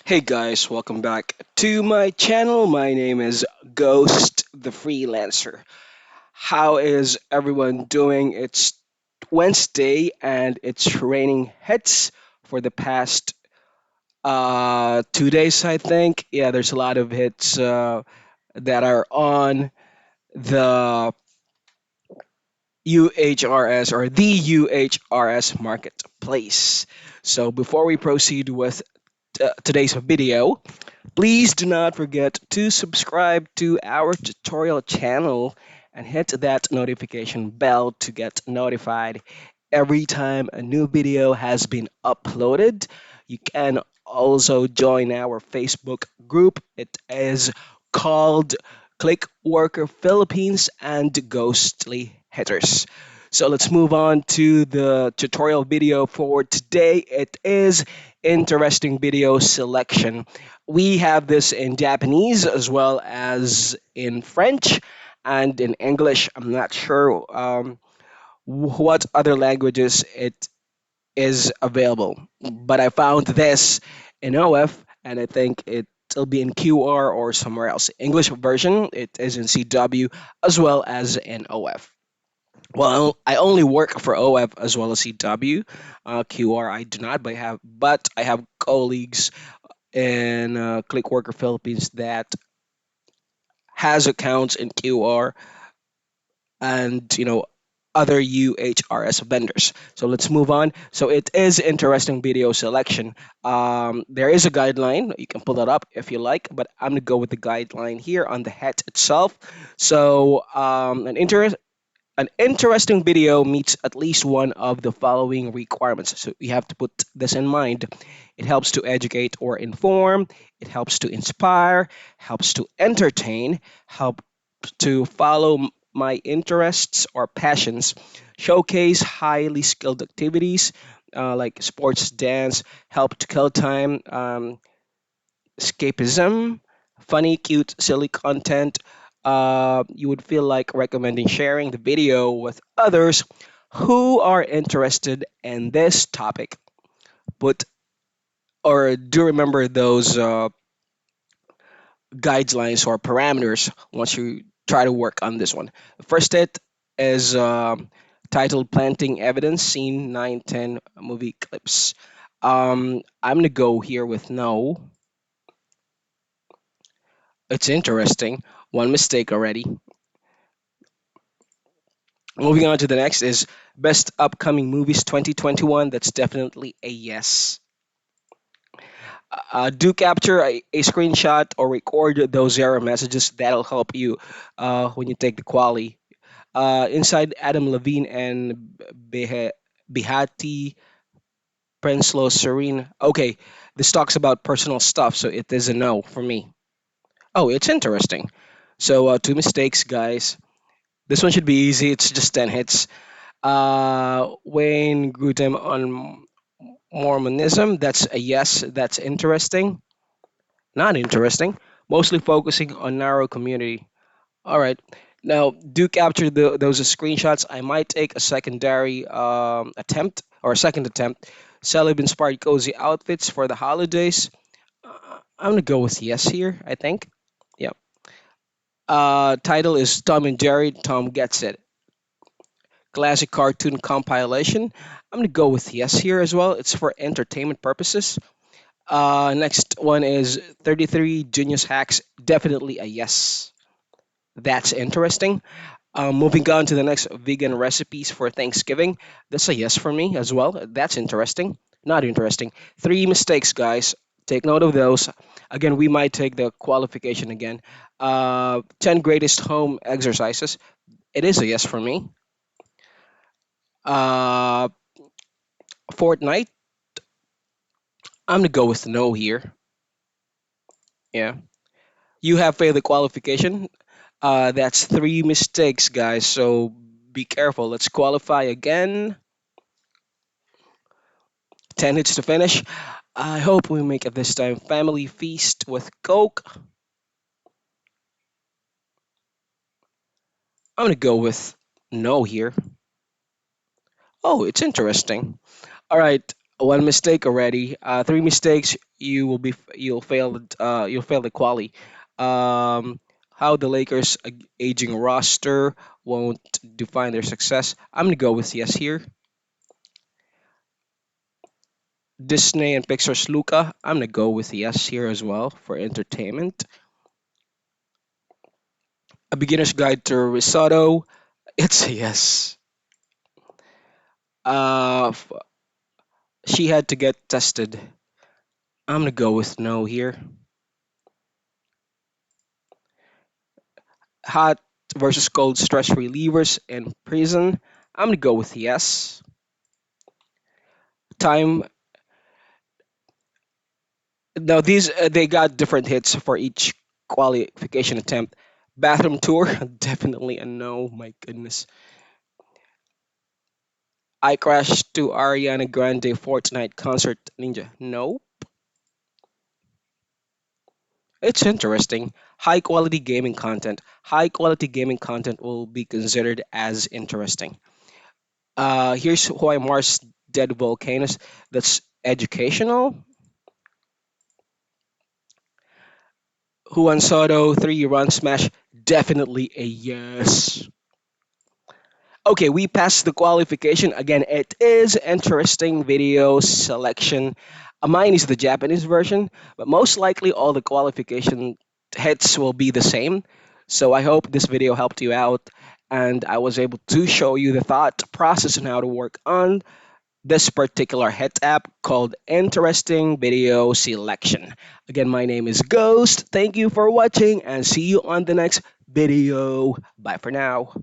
Hey guys, welcome back to my channel. My name is Ghost the Freelancer. How is everyone doing? It's Wednesday and it's raining hits for the past 2 days, I think. Yeah, there's a lot of hits that are on the UHRS or the UHRS marketplace. So before we proceed with today's video, please do not forget to subscribe to our tutorial channel and hit that notification bell to get notified every time a new video has been uploaded. You can also join our Facebook group. It is called ClickWorker Philippines and Ghostly Hitters. So let's move on to the tutorial video for today. It is interesting video selection. We have this in Japanese as well as in French and in English. I'm not sure what other languages it is available, but I found this in OF and I think it'll be in QR or somewhere else. English version, it is in CW as well as in OF. Well, I only work for OF as well as CW. QR I do not, but I have colleagues in ClickWorker Philippines that has accounts in QR and other UHRS vendors. So let's move on. So it is interesting video selection. There is a guideline. You can pull that up if you like, but I'm gonna go with the guideline here on the head itself. So an interesting video meets at least one of the following requirements. So you have to put this in mind. It helps to educate or inform, it helps to inspire, helps to entertain, help to follow my interests or passions, showcase highly skilled activities like sports, dance, help to kill time, escapism, funny, cute, silly content. You would feel like recommending sharing the video with others who are interested in this topic. But or do remember those guidelines or parameters once you try to work on this one. The first hit is titled Planting Evidence, Scene 910 Movie Clips. I'm gonna go here with no. It's interesting. One mistake already. Moving on to the next is Best Upcoming Movies 2021. That's definitely a yes. Do capture a screenshot or record those error messages. That'll help you when you take the quali. Inside Adam Levine and Bihati Prenslow Serene. Okay, this talks about personal stuff, so it is a no for me. Oh, it's interesting. So two mistakes, guys. This one should be easy. It's just 10 hits. Wayne Grudem on Mormonism. That's a yes. That's interesting. Not interesting. Mostly focusing on narrow community. All right. Now, do capture those screenshots. I might take a secondary attempt or a second attempt. Celeb inspired cozy outfits for the holidays. I'm gonna go with yes here. I think. Yeah. Title is Tom and Jerry. Tom gets it. Classic cartoon compilation. I'm gonna go with yes here as well. It's for entertainment purposes. Next one is 33 Genius Hacks. Definitely a yes. That's interesting. Moving on to the next vegan recipes for Thanksgiving. That's a yes for me as well. That's interesting. Not interesting. Three mistakes, guys. Take note of those. Again, we might take the qualification again. 10 greatest home exercises. It is a yes for me. Uh, Fortnite. I'm gonna go with no here. Yeah. You have failed the qualification. That's three mistakes, guys. So be careful. Let's qualify again. 10 hits to finish. I hope we make it this time. Family feast with Coke. I'm gonna go with no here. Oh, it's interesting. All right. One mistake already. Three mistakes. You'll fail the quali. How the Lakers' aging roster won't define their success. I'm gonna go with yes here. Disney and Pixar's Luca. I'm gonna go with yes here as well for entertainment. A beginner's guide to risotto. It's a yes. F- she had to get tested. I'm gonna go with no here. Hot versus cold stress relievers in prison. I'm gonna go with yes. Time. Now these they got different hits for each qualification attempt. Bathroom tour, definitely a no. My goodness. I crashed to Ariana Grande Fortnite concert Ninja. No. It's interesting. High quality gaming content. High quality gaming content will be considered as interesting. Here's why Mars dead volcanoes. That's educational. Juan Soto 3 run smash. Definitely a yes. Okay, we passed the qualification. Again, it is interesting video selection. Mine is the Japanese version, but most likely all the qualification hits will be the same. So I hope this video helped you out and I was able to show you the thought process and how to work on this particular hit app called Interesting Video Selection. Again, my name is Ghost. Thank you for watching and see you on the next video. Bye for now.